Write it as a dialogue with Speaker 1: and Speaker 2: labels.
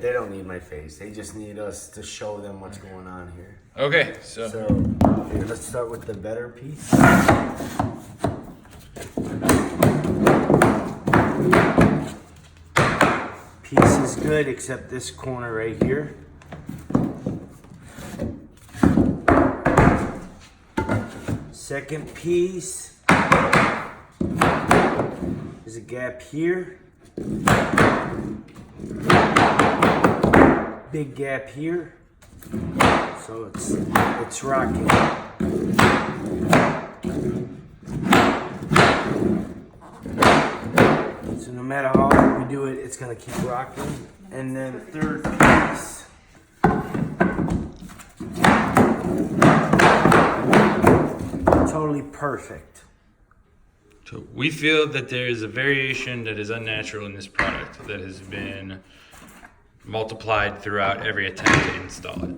Speaker 1: they don't need my face. They just need us to show them what's going on here.
Speaker 2: Okay, so
Speaker 1: Here, let's start with the better piece. Piece is good except this corner right here. Second piece is a gap here. Big gap here. So it's rocking. So no matter how we do it, it's gonna keep rocking. And then third piece. Totally perfect.
Speaker 2: So we feel that there is a variation that is unnatural in this product that has been multiplied throughout every attempt to install it.